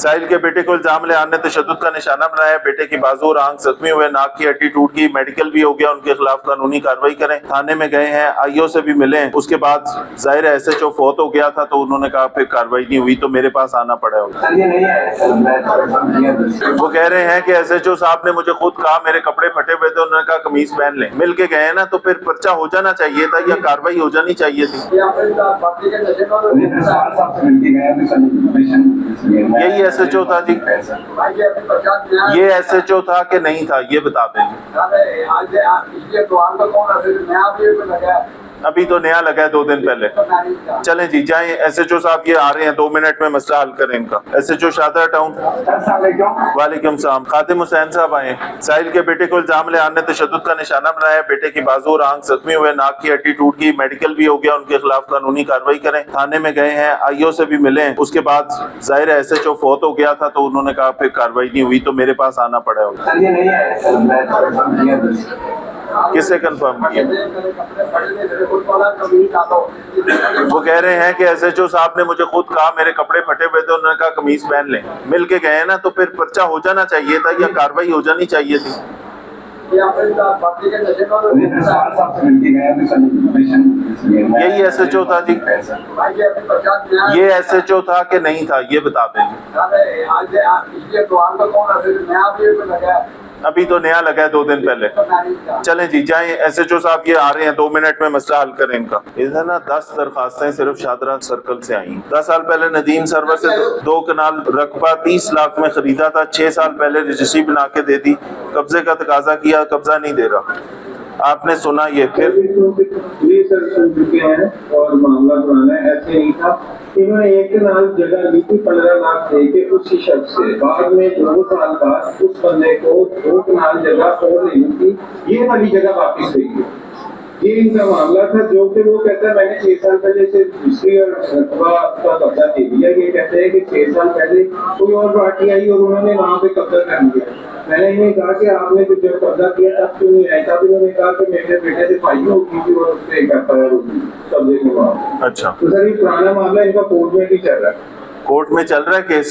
साहिल के बेटे को इल्जाम लगाने तशद्दुद का निशाना बनाया, बेटे की बाजू और आंख जख्मी हुए, नाक की हड्डी टूट गई, मेडिकल भी हो गया, उनके खिलाफ कानूनी कार्रवाई करें। थाने में गए हैं, आईओ से भी मिले, उसके बाद जाहिर है SHO फौत हो गया था तो उन्होंने कहा फिर कार्रवाई नहीं हुई तो मेरे पास आना पड़ा। वो कह रहे हैं कि SHO साहब ने मुझे खुद कहा, मेरे कपड़े फटे हुए थे, उन्होंने कहा कमीज पहन ले। मिल के गए ना तो फिर पर्चा हो जाना चाहिए था या कार्रवाई हो जानी चाहिए थी। यही SHO था जी, ये SHO था कि नहीं था ये बता दें। अभी तो नया लगा है 2 दिन पहले। चलें जी जाएं, SHO साहब ये आ रहे हैं, 2 मिनट में मसला हल करें इनका। SHO Shahdara town. वालेकुम सलाम। खादिम हुसैन साहब आए। साहिल के बेटे को इल्जाम लगाने तशद्दुद का निशाना बनाया, बेटे की बाजू और आंख जख्मी हुए, नाक की हड्डी टूट गई, मेडिकल भी हो गया, उनके खिलाफ कानूनी कार्रवाई करें। थाने में गए हैं, आईओ से भी मिले, उसके बाद जाहिर है SHO फौत हो गया था तो उन्होंने कहा फिर कार्रवाई नहीं हुई तो मेरे पास आना पड़ा। किससे कंफर्म किया? वो कह रहे हैं कि SHO साहब ने मुझे खुद कहा, मेरे कपड़े फटे हुए थे, उन्होंने कहा कमीज पहन ले। मिल के गए ना तो फिर पर्चा हो जाना चाहिए था या कार्रवाई हो जानी चाहिए थी। यही SHO था जी, ये SHO था कि नहीं था ये बता दें। अभी तो नया लगा है 2 दिन पहले। चलें जी जाएं, SHO साहब ये आ रहे हैं, 2 मिनट में मसला हल करें इनका। इधर ना 10 दरखास्तें सिर्फ शादरा सर्कल से आई। 10 साल पहले नदीम सरवर से 2 कनाल रकबा 30 लाख में खरीदा था, 6 साल पहले रजिस्ट्री बना के दे दी, कब्जे का तकाजा किया, कब्जा नहीं दे रहा। आपने सुना ये फिर ये सर सुन चुके हैं और मामला पुराना है, ऐसे नहीं था। इन्होंने 1 कनाल जगह ली थी 15 लाख दे के उसी शख्स से, बाद में 2 साल बाद उस बंदे को 2 कनाल जगह और लेनी थी, ये वाली जगह वापिस हुई है। ये इनका मामला था जो कि वो कहता है मैंने 6 साल पहले से दूसरी और रकबा का कब्जा दे दिया। ये कहते हैं कि 6 साल पहले कोई और पार्टी आई और उन्होंने वहाँ पे कब्जा कर लिया। मैंने इन्हें कहा कि आपने जब कब्जा किया तब क्यों नहीं आया, तब इन्होंने कहा कि मेरे बेटे से फाइल होगी थी और उससे FIR होगी कब्जे के बाद। अच्छा, तो सर ये पुराना मामला इनका कोर्ट में भी चल रहा है। कोर्ट में चल रहा है केस?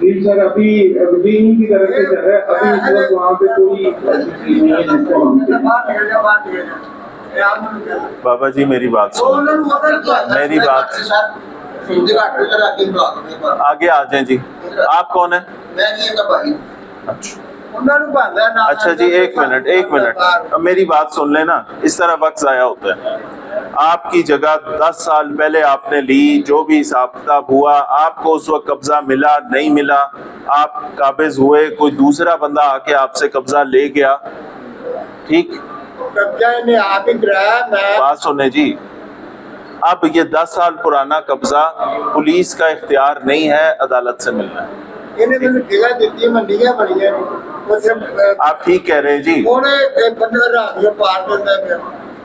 सर अभी इन्हीं की तरफ से चल रहा है, अभी इस वक्त वहाँ पे कोई नहीं है जिसको हम बाबा जी मेरी बात सुनो, मेरी बात आगे आ जाए जी। आप कौन है? अच्छा जी, एक मिनट मेरी बात सुन लेना, इस तरह वक्त जाया होता है। आपकी जगह 10 साल पहले आपने ली, जो भी हिसाब किताब हुआ, आपको उस वक्त कब्जा मिला नहीं मिला, आप काबिज हुए, कोई दूसरा बंदा आके आपसे कब्जा ले गया, ठीक? बात सुने जी, अब ये 10 साल पुराना कब्जा पुलिस का इख्तियार नहीं है, अदालत से मिलना है। आप ठीक कह रहे हैं जी,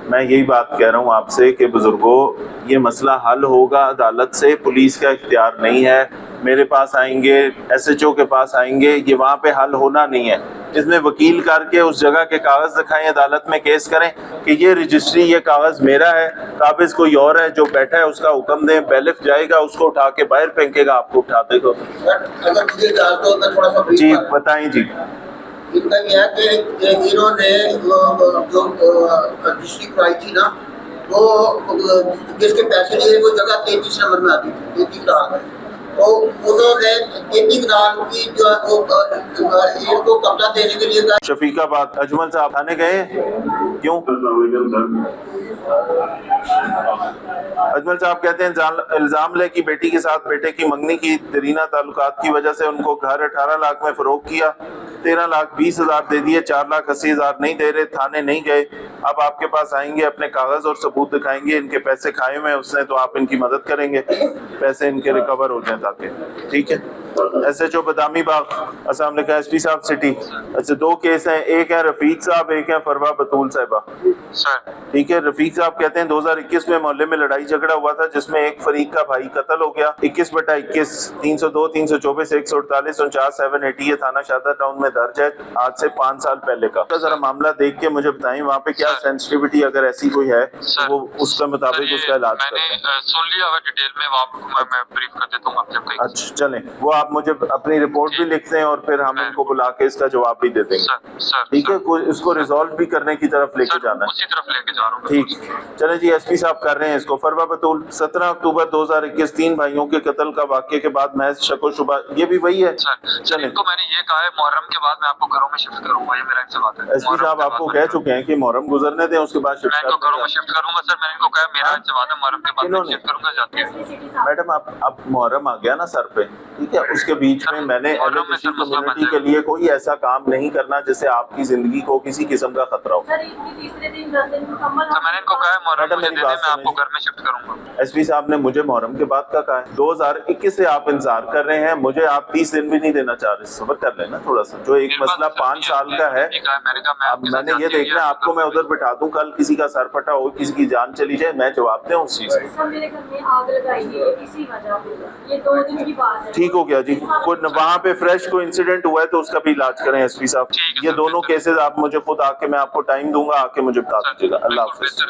मैं यही बात कह रहा हूँ आपसे कि बुजुर्गों, ये मसला हल होगा अदालत से, पुलिस का इख्तियार नहीं है। मेरे पास आएंगे, SHO के पास आएंगे, ये वहाँ पे हल होना नहीं है। इसमें वकील करके उस जगह के कागज दिखाएं, अदालत में केस करें कि ये रजिस्ट्री, ये कागज मेरा है, काबिज कोई और है, जो बैठा है उसका हुक्म दें, बैलिफ जाएगा, उसको उठा के बाहर फेंकेगा, आपको उठा देगा। जी बताएं जी। इतना ही है कि इन्होंने जो रजिस्ट्री कराई थी ना, वो जिसके पैसे लिए वो जगह 33 नंबर में आती थी, 33 कनाल में, तो उन्होंने 33 कनाल की जो इनको कब्जा देने के लिए शफीकाबाद। अजमल साहब थाने गए क्यों? अजमल साहब कहते हैं इल्जाम ले कि बेटी के साथ बेटे की मंगनी की दरीना ताल्लुकात की वजह से उनको घर 18 लाख में फरोख्त किया, 13,20,000 दे दिए, 4,80,000 नहीं दे रहे, थाने नहीं गए। अब आपके पास आएंगे, अपने कागज और सबूत दिखाएंगे, इनके पैसे खाए हुए उसने, तो आप इनकी मदद करेंगे, पैसे इनके रिकवर हो जाए ताकि, ठीक है? SHO बदामी बाग। अस्सलाम वालेकुम SP साहब सिटी। अच्छा, 2 केस हैं, एक है रफीक साहब, एक है फरवा बतूल साहिबा, ठीक है? रफीक साहब कहते हैं 2021 में मोहल्ले में लड़ाई झगड़ा हुआ था जिसमें एक फरीक का भाई कत्ल हो गया। 21/21 302 324 148 49 780 थाना शादरा टाउन में दर्ज है, आज से 5 साल पहले का। जरा मामला देख के मुझे बताएं वहाँ पे क्या सेंसिटिविटी अगर ऐसी कोई है वो उसके मुताबिक उसका इलाज करते हैं। सुन लिया डिटेल में, मैं ब्रीफ कर देता हूँ आपसे। अच्छा चलें, वो आप आप मुझे अपनी रिपोर्ट भी लिख दें और फिर हम इनको बुला के इसका जवाब भी दे देंगे। सर ठीक है, इसको रिजॉल्व भी करने की तरफ लेके जाना है। उसी तरफ लेके जा रहा हूँ। ठीक, चले जी, एसपी साहब कर रहे हैं इसको। फरवा बतूल 17 अक्टूबर 2021 3 भाइयों के कत्ल का वाक़े के बाद महज शको शुबा, ये भी वही है। सर चलें। इनको मैंने ये कहा है मुहर्रम के बाद मैं आपको घरों में शिफ्ट करूंगा, ये मेरा इनसे बात है। एसपी साहब आपको कह चुके हैं कि मुहर्रम गुजरने दें, उसके बाद शिफ्ट मैं इनको घरों में कर शिफ्ट करूंगा सर, मैंने इनको कहा मेरा इनसे बात है मुहर्रम के बाद मैं किन्होंने? शिफ्ट करूंगा जाके। मैडम अब मुहर्रम आ गया ना सर पे, ठीक है, उसके बीच में मैंने मुहर्रम में एलओसी सर मसला बन कम्युनिटी के लिए कोई ऐसा काम नहीं करना जिससे आपकी जिंदगी को किसी किस्म का खतरा हो। सर मैंने इनको कहा है मुहर्रम मैडम, मुझे मेरी दे दें, बात मैं आपको सुनिए। घर में शिफ्ट करूंगा। एसपी साहब ने मुझे मुहर्रम के बाद का कहा है। 2021 से आप इंतजार कर रहे हैं, मुझे आप 30 दिन भी नहीं देना चाह रहे। सब्र कर लेना थोड़ा सा, जो एक मसला 5 साल का है। अब मैंने ये देखना है आपको, मैं उधर बिठा दूं, कल किसी का सर फटा हो, किसी की जान चली जाए, मैं जवाब दूं उस चीज को। सर मेरे घर में आग लगाई है इसी वजह पे, ये 2 दिन की बात है। ठीक हो गया जी, कोई वहाँ पे फ्रेश कोई इंसिडेंट हुआ है तो उसका भी इलाज करें एसपी साहब। ठीक है ये सर, दोनों बिल्कुल। केसेस आप मुझे खुद आके, मैं आपको टाइम दूंगा, आके मुझे बता दीजिएगा। अल्लाह हाफिज।